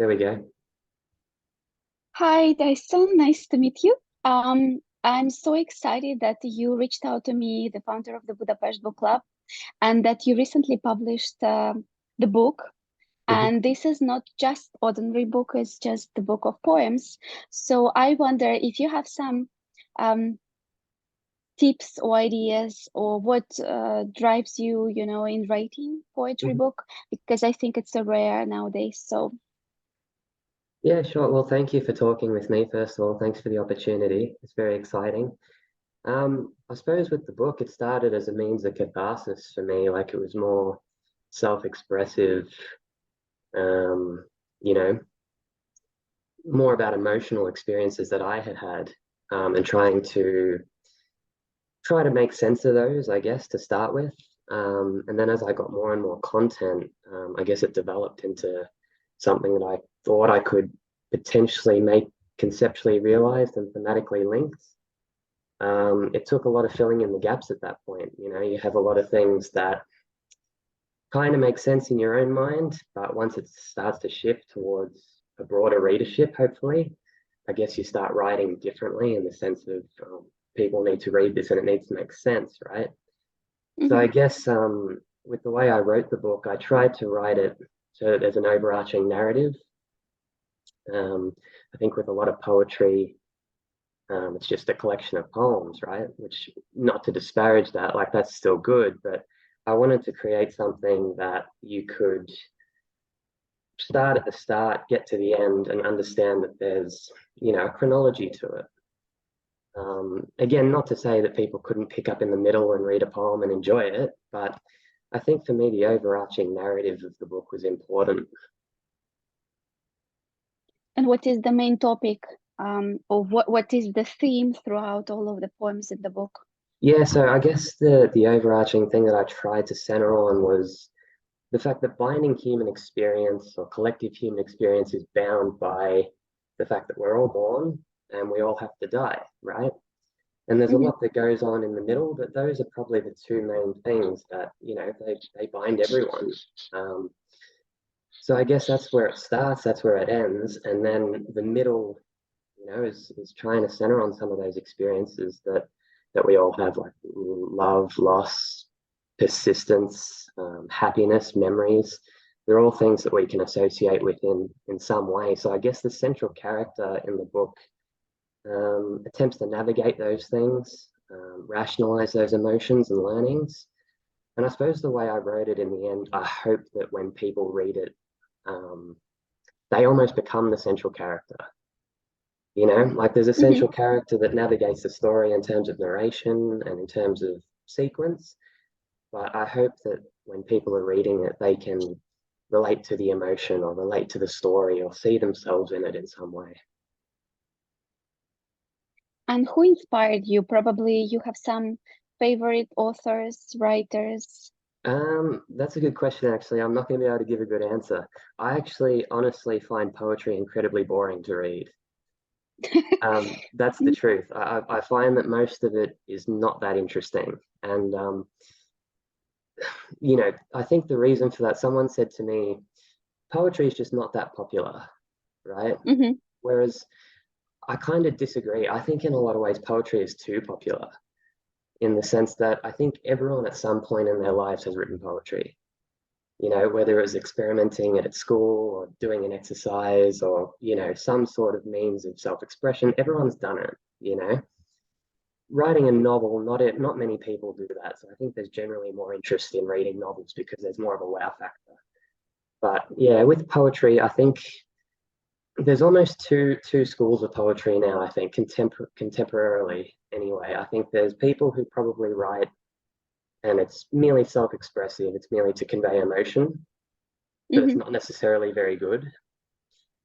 There we go. Hi, Dyson. Nice to meet you. I'm so excited that you reached out to me, the founder of the Budapest Book Club, and that you recently published the book. Mhm. And this is not just ordinary book, it's just the book of poems. So I wonder if you have some um, tips or ideas or what drives you, in writing poetry Mhm. book, because I think it's a rare nowadays. So Yeah, sure. Well, thank you for talking with me, first of all. Thanks for the opportunity. It's very exciting. I suppose with the book, it started as a means of catharsis for me. Like it was more self-expressive, um, you know, more about emotional experiences that I had had, and try to make sense of those, I guess, to start with. And then as I got more and more content, I guess it developed into something that I thought I could potentially make conceptually realized and thematically linked. It took a lot of filling in the gaps at that point. You know, you have a lot of things that kind of make sense in your own mind, but once it starts to shift towards a broader readership, hopefully, I guess you start writing differently in the sense of people need to read this and it needs to make sense, right? So mhm. I guess with the way I wrote the book, I tried to write it so that there's an overarching narrative. I think with a lot of poetry, it's just a collection of poems, right? Which, not to disparage that, like that's still good, but I wanted to create something that you could start at the start, get to the end, and understand that there's, a chronology to it. Again, not to say that people couldn't pick up in the middle and read a poem and enjoy it, but I think for me, the overarching narrative of the book was important. And what is the main topic, or what is the theme throughout all of the poems in the book? Yeah, so I guess the overarching thing that I tried to center on was the fact that binding human experience or collective human experience is bound by the fact that we're all born and we all have to die, right? And there's a Hmm. lot that goes on in the middle, but those are probably the two main things that, they bind everyone. Um, so I guess that's where it starts, that's where it ends. And then the middle, is trying to center on some of those experiences that we all have, like love, loss, persistence, happiness, memories. They're all things that we can associate with in some way. So I guess the central character in the book attempts to navigate those things, rationalize those emotions and learnings. And I suppose the way I wrote it in the end, I hope that when people read it, um, they almost become the central character. Like there's a Hmm. central character that navigates the story in terms of narration and in terms of sequence. But I hope that when people are reading it, they can relate to the emotion or relate to the story or see themselves in it in some way. And who inspired you? Probably you have some favorite authors, writers. That's a good question, actually. I'm not going to be able to give a good answer. I actually honestly find poetry incredibly boring to read. That's the truth. I find that most of it is not that interesting. And, I think the reason for that, someone said to me, poetry is just not that popular, right? Hmm. Whereas I kind of disagree. I think in a lot of ways, poetry is too popular in the sense that I think everyone at some point in their lives has written poetry. Whether it was experimenting at school or doing an exercise or, some sort of means of self-expression, everyone's done it, Writing a novel, not many people do that. So I think there's generally more interest in reading novels because there's more of a wow factor. But yeah, with poetry, I think there's almost two schools of poetry now, I think, contemporarily anyway. I think there's people who probably write and it's merely self-expressive, it's merely to convey emotion, but it's Hmm. not necessarily very good.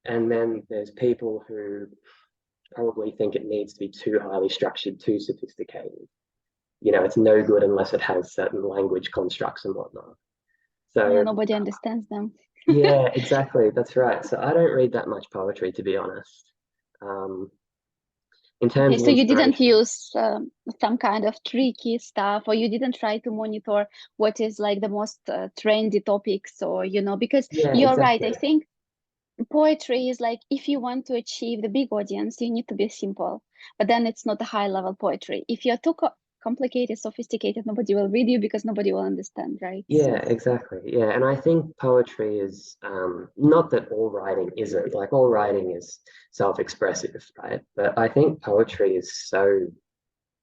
And then there's people who probably think it needs to be too highly structured, too sophisticated. It's no good unless it has certain language constructs and whatnot. Yeah, So, nobody understands them. yeah, exactly. That's right. So I don't read that much poetry, to be honest. Um, in Okay, terms of so you didn't inspiration, use some kind of tricky stuff, or you didn't try to monitor what is like the most trendy topics, or because yeah, you're right. exactly. I think poetry is like, if you want to achieve the big audience, you need to be simple, but then it's not a high level poetry. If you're too complicated, sophisticated, nobody will read you because nobody will understand, right? Yeah, exactly. Yeah, and I think poetry is not that all writing isn't, like all writing is self-expressive, right? But I think poetry is so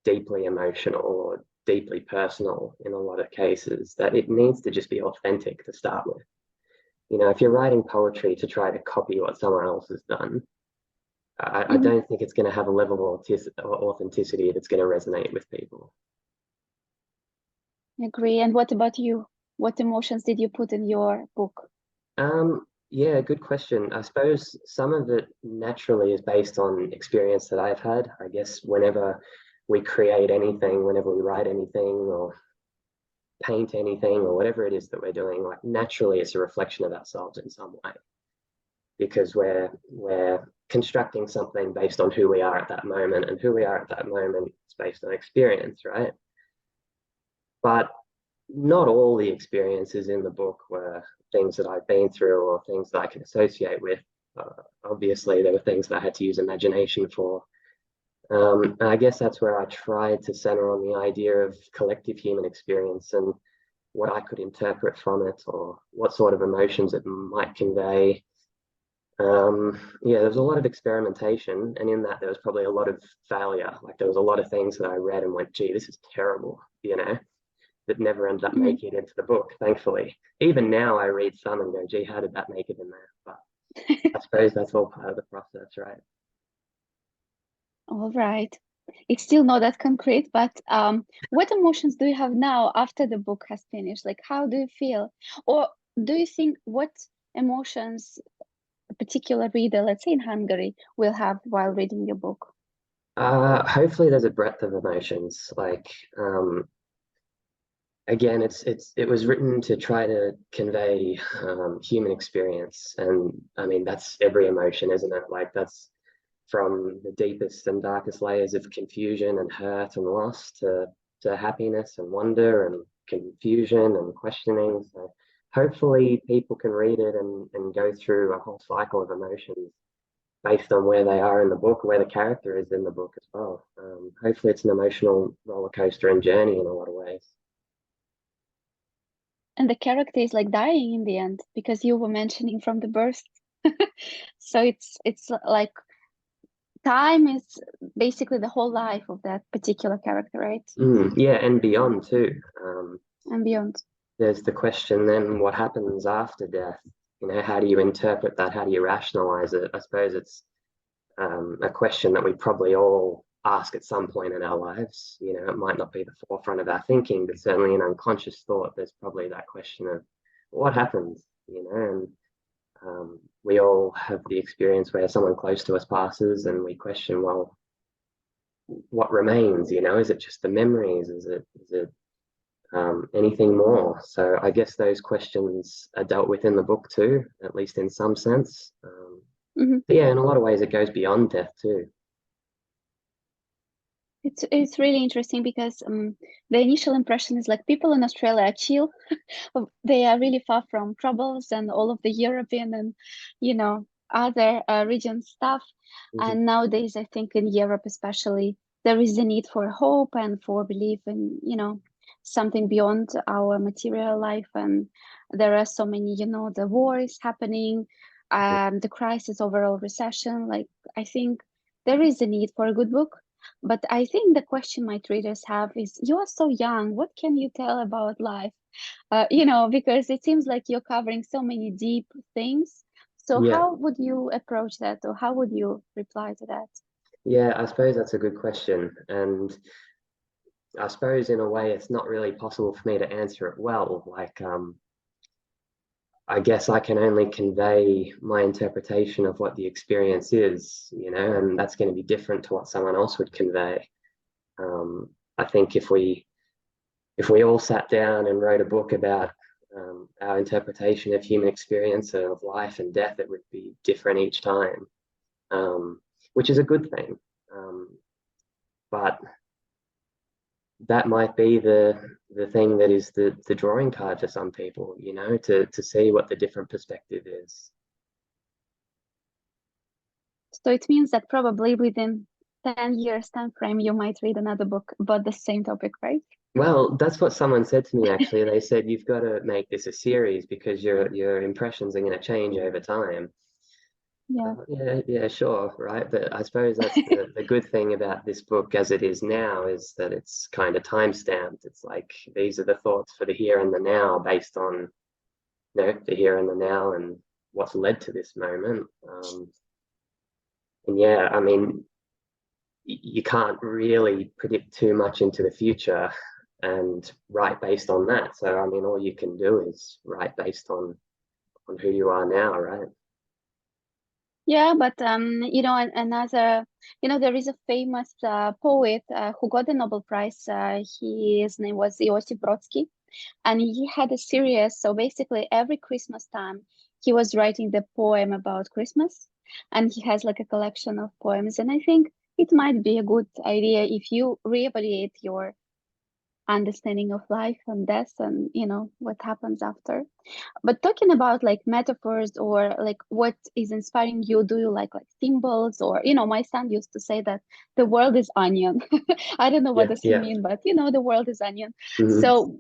deeply emotional or deeply personal in a lot of cases that it needs to just be authentic to start with. You know, if you're writing poetry to try to copy what someone else has done, I Mhm. don't think it's going to have a level of authenticity that's going to resonate with people. Agree. And what about you? What emotions did you put in your book? Yeah, good question. I suppose some of it naturally is based on experience that I've had. I guess whenever we create anything, whenever we write anything or paint anything or whatever it is that we're doing, like naturally it's a reflection of ourselves in some way because we're constructing something based on who we are at that moment, and who we are at that moment is based on experience, right? But not all the experiences in the book were things that I've been through or things that I can associate with. Obviously, there were things that I had to use imagination for. And I guess that's where I tried to center on the idea of collective human experience and what I could interpret from it or what sort of emotions it might convey. Yeah, there was a lot of experimentation, and in that there was probably a lot of failure. Like there was a lot of things that I read and went, "Gee, this is terrible," you know, that never ended up Mhm. making it into the book, thankfully. Even now, I read some and go, "Gee, how did that make it in there?" But I suppose that's all part of the process, right? All right. It's still not that concrete, but what emotions do you have now after the book has finished? Like, how do you feel? Or do you think what emotions a particular reader, let's say in Hungary, will have while reading your book? Hopefully, there's a breadth of emotions. Like, again, it was written to try to convey human experience, and I mean that's every emotion, isn't it? Like that's from the deepest and darkest layers of confusion and hurt and loss to happiness and wonder and confusion and questioning. So hopefully people can read it and go through a whole cycle of emotions based on where they are in the book, where the character is in the book as well. Hopefully it's an emotional roller coaster and journey in a lot of ways. And the character is like dying in the end because you were mentioning from the birth. So it's like time is basically the whole life of that particular character, right? Yeah, and beyond too. And beyond. There's the question then, what happens after death? You know, how do you interpret that? How do you rationalize it? I suppose it's a question that we probably all ask at some point in our lives. You know, it might not be the forefront of our thinking, but certainly in unconscious thought, there's probably that question of what happens, you know, and we all have the experience where someone close to us passes and we question, well, what remains, you know, is it just the memories? Is it anything more? So I guess those questions are dealt with in the book too, at least in some sense. Mhm. But yeah, in a lot of ways, it goes beyond death too. It's really interesting because the initial impression is like people in Australia are chill. They are really far from troubles and all of the European and other region stuff. Mhm. And nowadays, I think in Europe especially, there is a need for hope and for belief in something beyond our material life. And there are so many, the war is happening, the crisis, overall recession. Like I think there is a need for a good book. But I think the question my readers have is, you are so young. What can you tell about life? Because it seems like you're covering so many deep things. So Yeah, how would you approach that, or how would you reply to that? yeah, I suppose that's a good question. And I suppose in a way it's not really possible for me to answer it well. Like, I guess I can only convey my interpretation of what the experience is, you know, and that's going to be different to what someone else would convey. I think if we all sat down and wrote a book about our interpretation of human experience of life and death, it would be different each time, um, which is a good thing. But that might be the thing that is the drawing card for some people, you know, to see what the different perspective is. So it means that probably within 10 years time frame, you might read another book about the same topic, right? Well, that's what someone said to me actually. They said you've got to make this a series because your impressions are going to change over time. Yeah. Yeah, yeah, sure, right. But I suppose that's the good thing about this book as it is now is that it's kind of time stamped. It's like these are the thoughts for the here and the now based on, the here and the now and what's led to this moment. And yeah, I mean, you can't really predict too much into the future and write based on that. So I mean, all you can do is write based on who you are now, right? Yeah, but another, there is a famous poet who got the Nobel Prize. His name was Iosif Brodsky, and he had a series. So basically, every Christmas time, he was writing the poem about Christmas, and he has like a collection of poems. And I think it might be a good idea if you reevaluate your understanding of life and death and what happens after. But talking about like metaphors or like what is inspiring you, do you like symbols? Or my son used to say that the world is onion. I don't know what Yeah, does he yeah. mean, but the world is onion. Mhm. So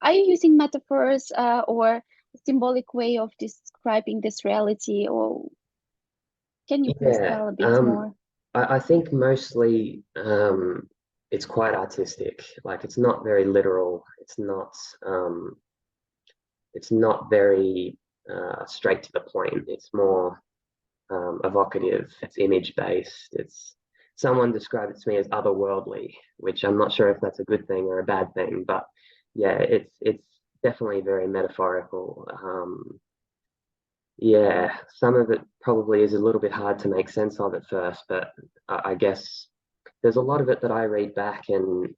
are you using metaphors or symbolic way of describing this reality, or can you please Yeah. tell a bit more? I think mostly it's quite artistic. Like it's not very literal. It's not very straight to the point. It's more evocative. It's image based. It's someone described it to me as otherworldly, which I'm not sure if that's a good thing or a bad thing, but yeah, it's definitely very metaphorical. Yeah, some of it probably is a little bit hard to make sense of at first, but I guess there's a lot of it that I read back, and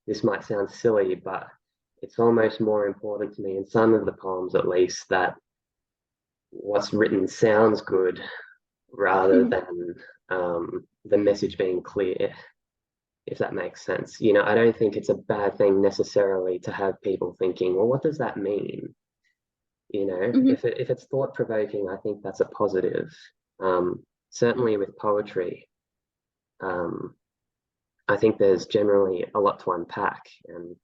this might sound silly, but it's almost more important to me in some of the poems, at least, that what's written sounds good rather Mhm, than the message being clear, if that makes sense. I don't think it's a bad thing necessarily to have people thinking, well, what does that mean? mhm, If it's thought provoking, I think that's a positive. Certainly with poetry, um, I think there's generally a lot to unpack, and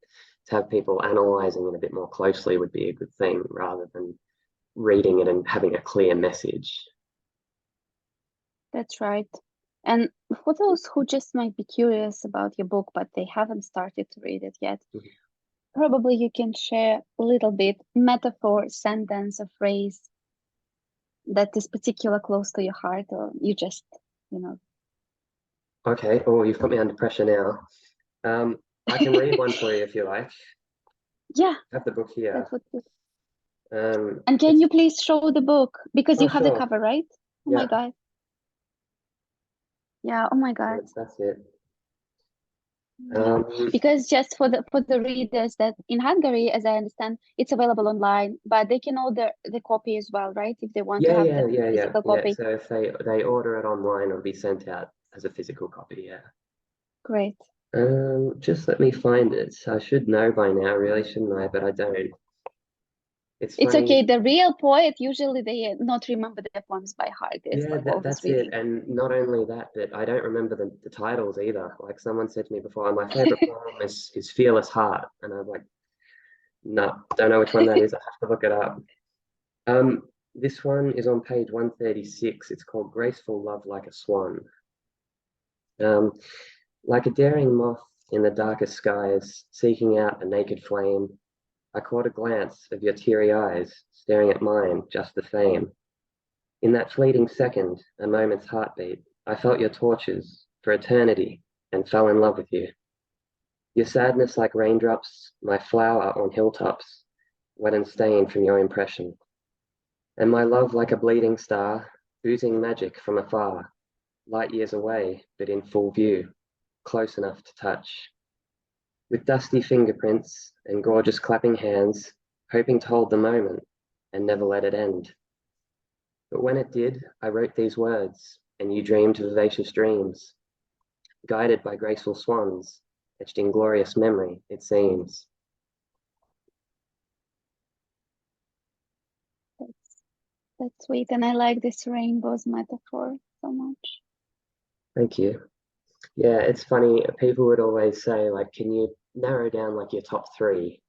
to have people analyzing it a bit more closely would be a good thing rather than reading it and having a clear message. that's right. And for those who just might be curious about your book, but they haven't started to read it yet, probably you can share a little bit metaphor, sentence, or phrase that is particular close to your heart, or you just, you know. Okay, oh, you've put me under pressure now. I can read one for you if you like. Yeah, I have the book that here. would be. Um, And can it's you please show the book because oh you have the sure, cover, right? Oh my yeah, God. Yeah, oh my God. that's it. Yeah, Um, because just for the readers that in Hungary, as I understand, it's available online, but they can order the copy as well, right? If they want to yeah, have yeah, the yeah, yeah, physical yeah. copy. So if they order it online, it'll be sent out as a physical copy. Yeah. Great. Just let me find it. I should know by now, really, shouldn't I? But I don't. It's It's funny. okay. The real poet usually they not remember their poems by heart. It's Yeah, like always that's it. reading. And not only that, but I don't remember the titles either. Like someone said to me before, my favorite poem is Fearless Heart. And I'm like, no, don't know which one that is. I have to look it up. This one is on page 136. It's called Graceful Love Like a Swan. Um, like a daring moth in the darkest skies, seeking out a naked flame, I caught a glance of your teary eyes, staring at mine just the same. In that fleeting second, a moment's heartbeat, I felt your torches for eternity and fell in love with you. Your sadness like raindrops, my flower on hilltops, wet and stained from your impression. And my love like a bleeding star, oozing magic from afar, light years away, but in full view, close enough to touch. With dusty fingerprints and gorgeous clapping hands, hoping to hold the moment and never let it end. But when it did, I wrote these words, and you dreamed vivacious dreams, guided by graceful swans, etched in glorious memory, it seems. That's That's sweet. And I like this rainbows metaphor so much. Thank you. Yeah, it's funny. People would always say, like, can you narrow down like your top three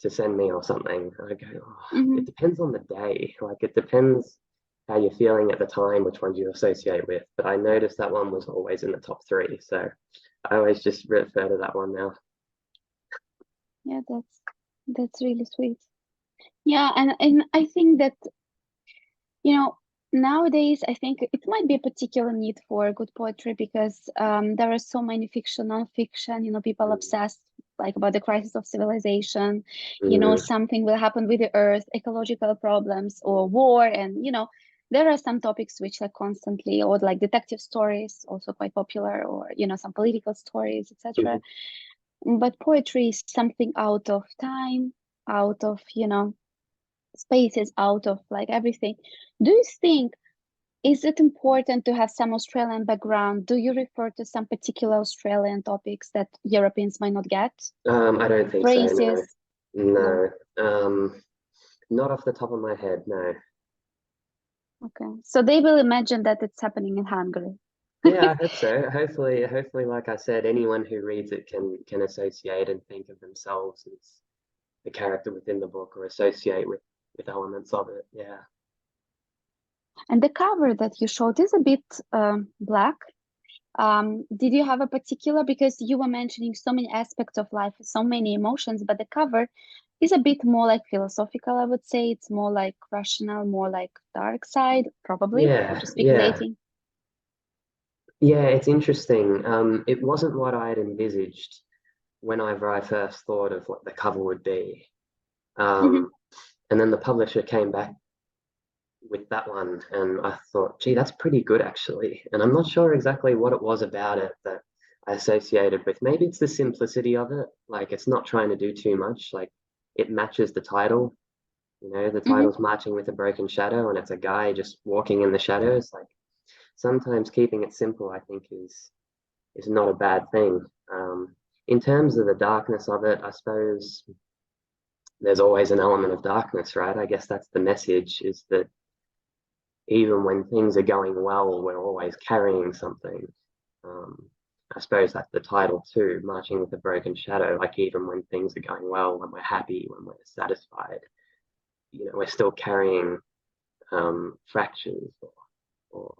to send me or something? I go, oh, it Mm-hmm. depends on the day. Like, it depends how you're feeling at the time, which ones you associate with. But I noticed that one was always in the top three. So I always just refer to that one now. Yeah, that's really sweet. Yeah, and I think that, you know, nowadays I think it might be a particular need for good poetry because there are so many fiction, non-fiction, people Mm, obsessed like about the crisis of civilization, mm, something will happen with the earth, ecological problems or war, and there are some topics which are constantly, or like detective stories, also quite popular, or some political stories, etc. mhm. But poetry is something out of time, out of spaces, out of like everything. Do you think, is it important to have some Australian background? Do you refer to some particular Australian topics that Europeans might not get? I don't think so, no. Phrases? No. No. Not off the top of my head, no. Okay. So they will imagine that it's happening in Hungary. Yeah, I hope so. Hopefully, like I said, anyone who reads it can associate and think of themselves as the character within the book or associate with elements of it. Yeah. And the cover that you showed is a bit black. Did you have a particular, because you were mentioning so many aspects of life, so many emotions, but the cover is a bit more like philosophical, I would say. It's more like rational, more like dark side, probably. I'm Yeah, just yeah. speculating. Yeah, it's interesting. It wasn't what I had envisaged whenever I first thought of what the cover would be. Hmm. Um, and then the publisher came back with that one, and I thought, gee, that's pretty good actually. And I'm not sure exactly what it was about it that I associated with. Maybe it's the simplicity of it. Like it's not trying to do too much. Like it matches the title. The Hmm. title's Marching with a Broken Shadow, and it's a guy just walking in the shadows. Like sometimes keeping it simple, I think, is not a bad thing. In terms of the darkness of it, I suppose there's always an element of darkness, right? I guess that's the message, is that even when things are going well, we're always carrying something. Um, I suppose that's the title too, Marching with a Broken Shadow. Like even when things are going well, when we're happy, when we're satisfied, we're still carrying fractures or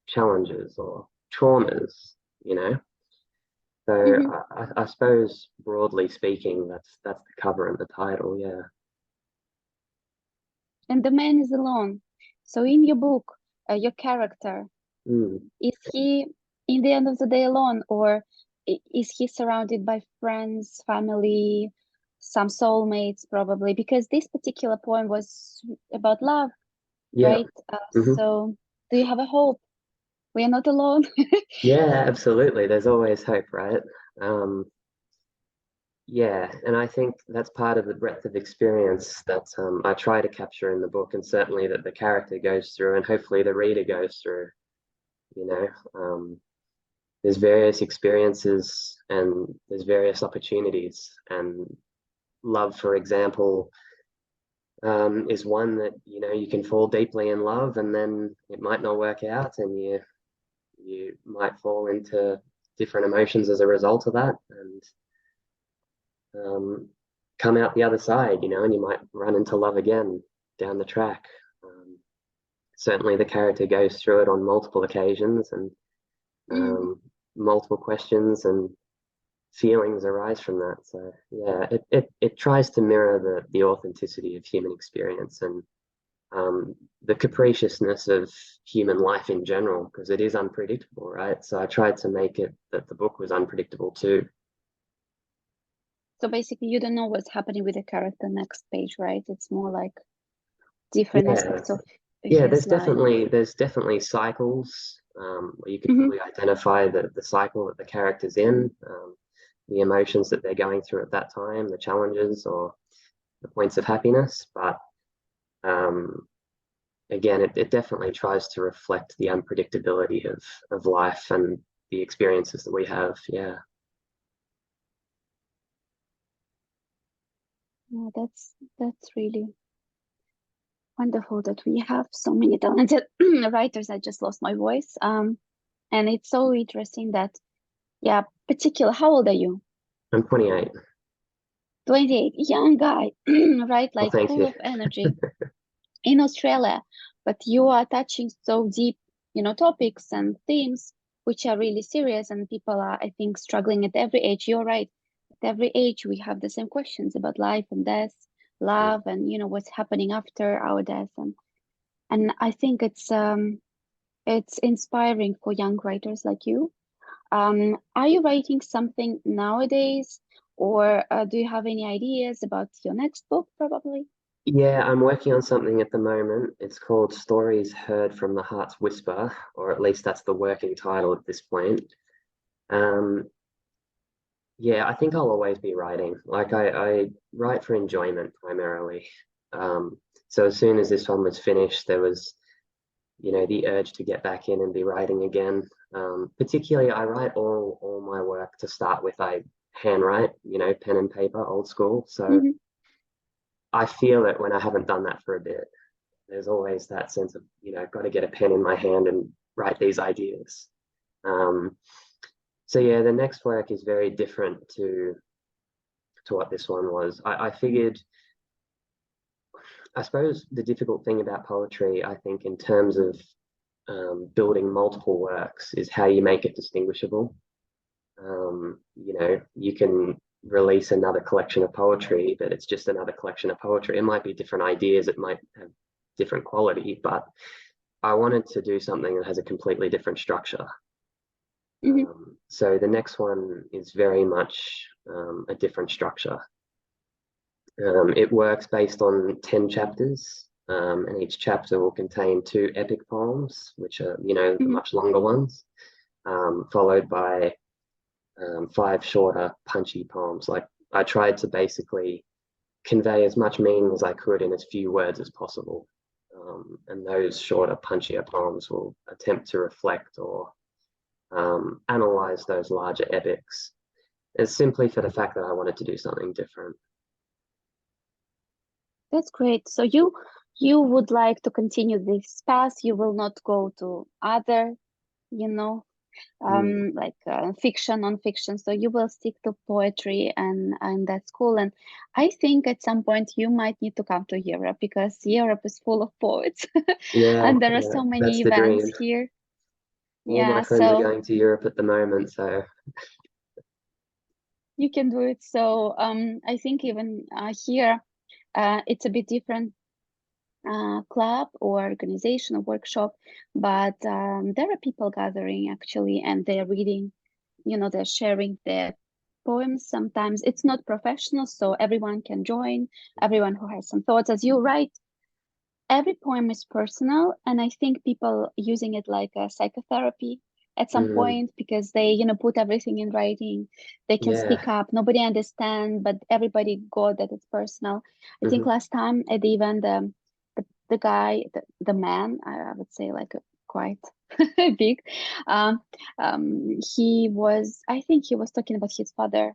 challenges or traumas, you know. So Hmm. I suppose broadly speaking, that's the cover and the title. Yeah. And the man is alone. So in your book, your character, Mm. is he in the end of the day alone, or is he surrounded by friends, family, some soulmates probably? Because this particular poem was about love, Yeah. right? Hmm. So do you have a hope? We are not alone. Yeah, absolutely. There's always hope, right? Um, yeah, and I think that's part of the breadth of experience that I try to capture in the book, and certainly that the character goes through, and hopefully the reader goes through. You know, there's various experiences and there's various opportunities, and love, for example, is one that you can fall deeply in love, and then it might not work out, and you might fall into different emotions as a result of that, and um, come out the other side, and you might run into love again down the track. Um, Certainly, the character goes through it on multiple occasions, and Mm. multiple questions and feelings arise from that. So yeah, it tries to mirror the authenticity of human experience and the capriciousness of human life in general, because it is unpredictable, right? So I tried to make it that the book was unpredictable too. So basically, you don't know what's happening with the character next page, right? It's more like different Yeah, aspects of yeah. his There's life. definitely cycles where you could Hmm. probably identify the cycle that the character's in, the emotions that they're going through at that time, the challenges or the points of happiness. But um, again, it definitely tries to reflect the unpredictability of life and the experiences that we have. Yeah. Yeah, that's really. wonderful that we have so many talented writers. I just lost my voice. And it's so interesting that, yeah, particular. How old are you? I'm 28. 28, young guy, right? Oh, Like thank full you. of energy in Australia, but you are touching so deep, topics and themes which are really serious, and people are, I think, struggling at every age. You're right. At every age, we have the same questions about life and death, love, and what's happening after our death, and I think it's inspiring for young writers like you. Are you writing something nowadays, or do you have any ideas about your next book, probably? Yeah, I'm working on something at the moment. It's called Stories Heard from the Heart's Whisper, or at least that's the working title at this point. Um, yeah, I think I'll always be writing. Like I write for enjoyment primarily. Um, so as soon as this one was finished, there was, the urge to get back in and be writing again. Particularly, I write all my work to start with. I handwrite, pen and paper, old school. So Hmm. I feel it when I haven't done that for a bit. There's always that sense of, got to get a pen in my hand and write these ideas. Um, so yeah, the next work is very different to what this one was. I figured, I suppose the difficult thing about poetry, I think, in terms of building multiple works, is how you make it distinguishable. You can release another collection of poetry, but it's just another collection of poetry. It might be different ideas, it might have different quality, but I wanted to do something that has a completely different structure. Hmm. So the next one is very much a different structure. It works based on 10 chapters, and each chapter will contain two epic poems, which are, the Hmm. much longer ones, followed by five shorter, punchy poems. Like I tried to basically convey as much meaning as I could in as few words as possible. And those shorter, punchier poems will attempt to reflect or analyze those larger epics. It's simply for the fact that I wanted to do something different. That's great. So you would like to continue this path. You will not go to other, you know, Mm. like fiction, non-fiction. So you will stick to poetry, and that's cool. And I think at some point you might need to come to Europe, because Europe is full of poets, Yeah, and there are yeah, so many that's the events dream. here. All my Yeah, friends are so going to Europe at the moment, so you can do it. So I think even here, it's a bit different club or organization or workshop, but there are people gathering actually, and they're reading, they're sharing their poems. Sometimes it's not professional, so everyone can join, everyone who has some thoughts. As you write, every poem is personal, and I think people using it like a psychotherapy at some mm, point, because they put everything in writing. They can yeah. speak up, nobody understand, but everybody got that it's personal. I think Hmm. last time at the event, the guy, the man, I would say, like quite big, um I think he was talking about his father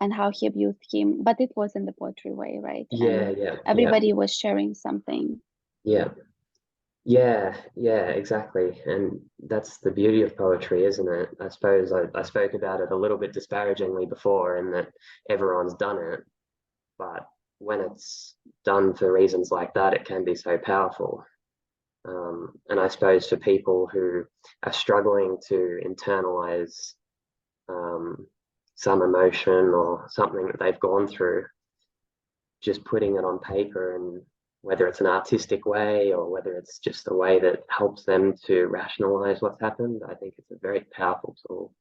and how he abused him, but it was in the poetry way, right? Yeah, And yeah, yeah, everybody was sharing something. yeah. Yeah, yeah, exactly. And that's the beauty of poetry, isn't it? I suppose I spoke about it a little bit disparagingly before, in that everyone's done it, but when it's done for reasons like that, it can be so powerful. And I suppose for people who are struggling to internalize um, some emotion or something that they've gone through, just putting it on paper, and whether it's an artistic way or whether it's just a way that helps them to rationalize what's happened, I think it's a very powerful tool.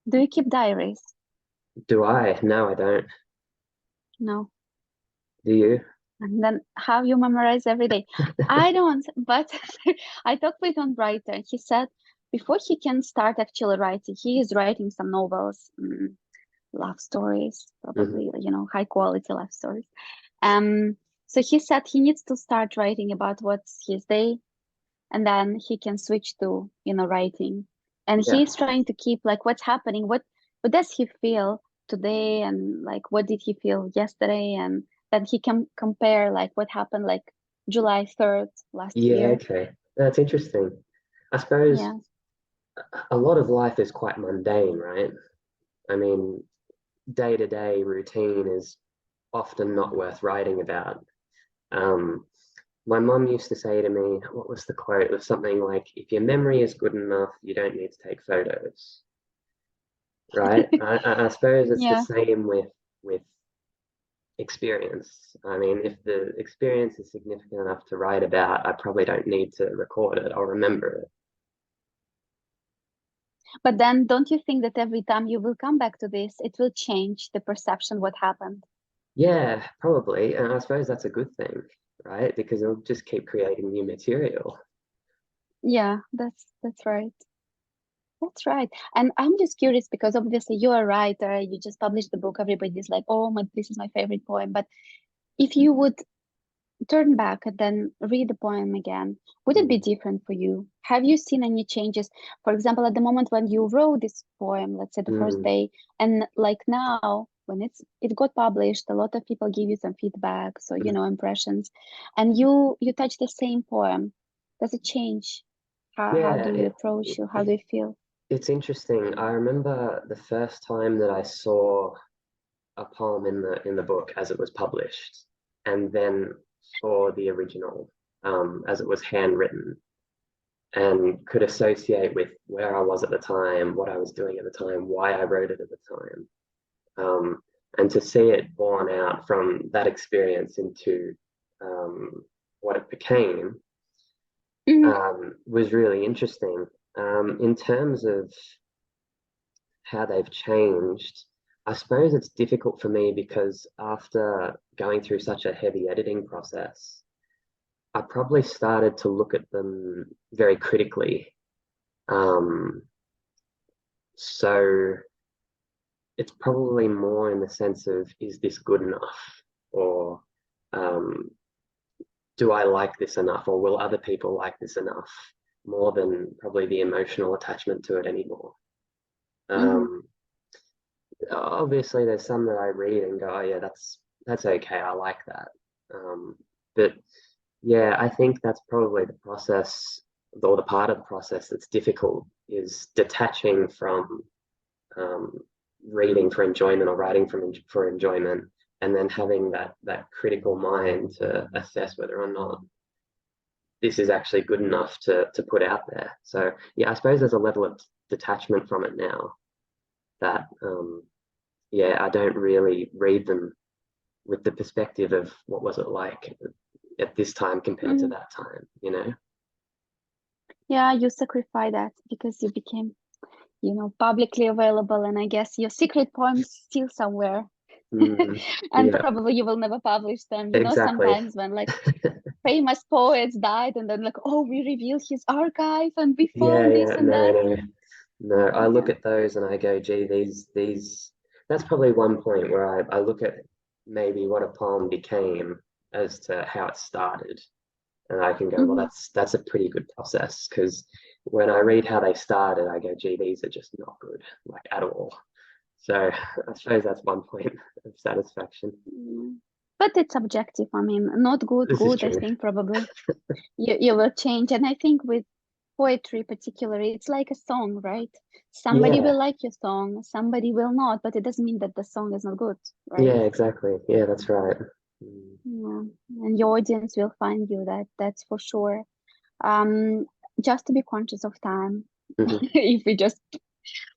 Do you keep diaries? Do I? No, I don't. No. Do you? And then how you memorize every day? I don't, but I talked with one writer, and he said before he can start actually writing, he is writing some novels, love stories, Hmm. probably, high quality love stories. Um, so he said he needs to start writing about what's his day, and then he can switch to, writing. And Yeah. he's trying to keep like what's happening, what does he feel today, and like what did he feel yesterday, and that he can compare like what happened like July 3rd last Yeah, year. okay. That's interesting. I suppose Yeah. a lot of life is quite mundane, right? I mean, day-to-day routine is often not worth writing about. Um, my mum used to say to me, what was the quote? It was something like, if your memory is good enough, you don't need to take photos, right? I suppose it's the Yeah. same with experience. I mean, if the experience is significant enough to write about, I probably don't need to record it. I'll remember it. But then don't you think that every time you will come back to this, it will change the perception what happened? Yeah, probably. And I suppose that's a good thing, right? Because it'll just keep creating new material. Yeah, that's right. That's right. And I'm just curious because obviously you're a writer, you just published the book, everybody's like, oh my, this is my favorite poem. But if you would turn back and then read the poem again, would it be Mm, different for you? Have you seen any changes? For example, at the moment when you wrote this poem, let's say the first mm. day, and like now when it got published, a lot of people give you some feedback, so you know, impressions, and you touch the same poem. Does it change? How Yeah, do you approach you? How do you feel? it's interesting. I remember the first time that I saw a poem in the book as it was published, and then saw the original as it was handwritten, and could associate with where I was at the time, what I was doing at the time, why I wrote it at the time. And to see it born out from that experience into what it became Mhm. was really interesting. In terms of how they've changed, I suppose it's difficult for me because after going through such a heavy editing process, I probably started to look at them very critically. Um, so it's probably more in the sense of, is this good enough? Or um, do I like this enough? Or will other people like this enough? More than probably the emotional attachment to it anymore. Mhm. Um, Obviously, there's some that I read and go, oh, yeah, that's okay. I like that. But yeah, I think that's probably the process, or the part of the process that's difficult is detaching from um, reading for enjoyment or writing for enjoyment, and then having that critical mind to assess whether or not this is actually good enough to put out there. So yeah, I suppose there's a level of detachment from it now that yeah, I don't really read them with the perspective of what was it like at this time compared to Mhm. that time, you know? Yeah, you sacrifice that because you became, you know, publicly available, and I guess your secret poems still somewhere. Mm, And yeah, probably you will never publish them. You know, exactly. sometimes when like famous poets died and then like, oh, we revealed his archive and we Yeah, found yeah, this and no, that. no, no. I look Yeah. at those and I go, gee, these, that's probably one point where I look at maybe what a poem became as to how it started. And I can go, well, Hmm. that's a pretty good process because when I read how they started, I go, gee, these are just not good, like at all. So I suppose that's one point of satisfaction. Yeah. But it's subjective. I mean, not good, This is good, I true. think probably you will change. And I think with poetry particularly, it's like a song, right? Somebody Yeah, will like your song, somebody will not, but it doesn't mean that the song is not good, right? yeah, exactly. Yeah, that's right. Mm, Yeah. And your audience will find you, that's for sure. Um, just to be conscious of time. mhm. If we just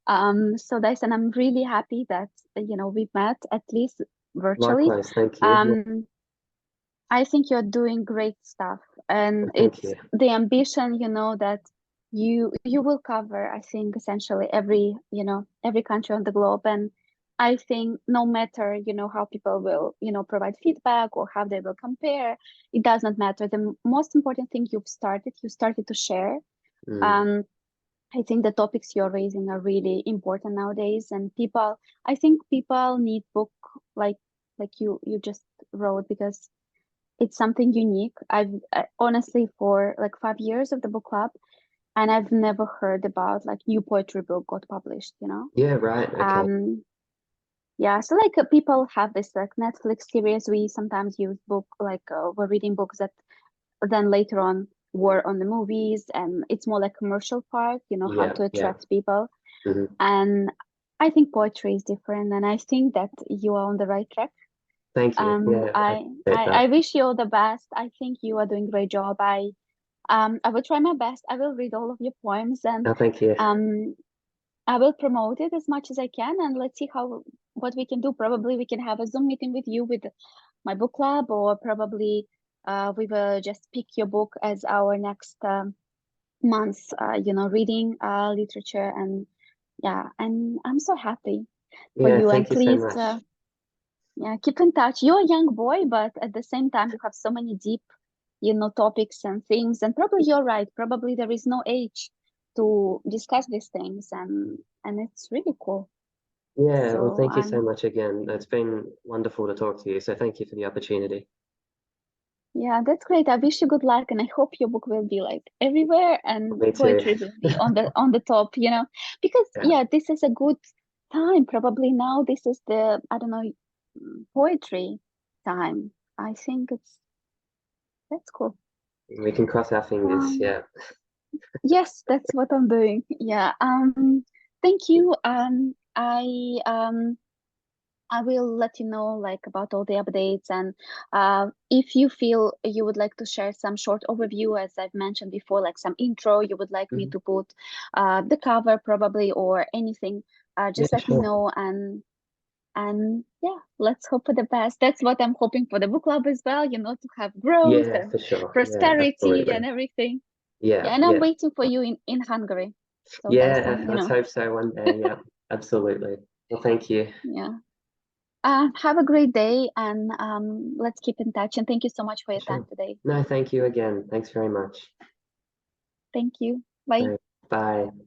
so Dyson, I'm really happy that you know we met at least virtually. Likewise, thank you. Yeah, Um, I think you're doing great stuff, and thank you. it's the ambition, you know, that you will cover, I think, essentially every, you know, every country on the globe. And I think no matter, you know, how people will, you know, provide feedback or how they will compare, it does not matter. The most important thing you started to share. Mm, Um, I think the topics you're raising are really important nowadays, and people, I think people need book like you just wrote because it's something unique. Honestly for like 5 years of the book club, and I've never heard about like new poetry book got published. You know, yeah, right. Okay. um, Yeah, so like people have this like Netflix series. We sometimes use book like we're reading books that then later on were on the movies, and it's more like commercial part, how Yeah, to yeah. attract people. Hmm. And I think poetry is different, and I think that you are on the right track. Thank you. Um, Yeah, I I appreciate I, that. I wish you all the best. I think you are doing a great job. I will try my best. I will read all of your poems, and Oh, thank you. um I will promote it as much as I can, and let's see how what we can do. Probably we can have a Zoom meeting with you with my book club, or probably we will just pick your book as our next month's reading literature. And yeah, and I'm so happy for Yeah, you. And thank you so please, much. yeah, keep in touch. You're a young boy, but at the same time, you have so many deep, topics and things. And probably you're right. Probably there is no age to discuss these things, and it's really cool. Yeah, well, So thank you so much again. It's been wonderful to talk to you. So thank you for the opportunity. yeah, that's great. I wish you good luck, and I hope your book will be like everywhere, and Me too. poetry will be on the top. Because Yeah. yeah, this is a good time. Probably now this is the, I don't know, poetry time. I think that's cool. We can cross our fingers. Um, Yeah. yes, that's what I'm doing. Yeah. Thank you. I will let you know like about all the updates, and if you feel you would like to share some short overview, as I've mentioned before, like some intro you would like me Mhm. to put, the cover probably, or anything, Yeah, just let me sure. know. And yeah, let's hope for the best. That's what I'm hoping for the book club as well, to have growth Yeah, and for sure. Yeah, prosperity and absolutely. everything. Yeah, Yeah, and I'm yeah. waiting for you in Hungary. So Yeah, Dyson, let's hope so one day. Yeah, absolutely. Well, thank you. yeah. Have a great day, and let's keep in touch. And thank you so much for For your time sure. today. No, thank you again. Thanks very much. Thank you. Bye. Thanks. Bye.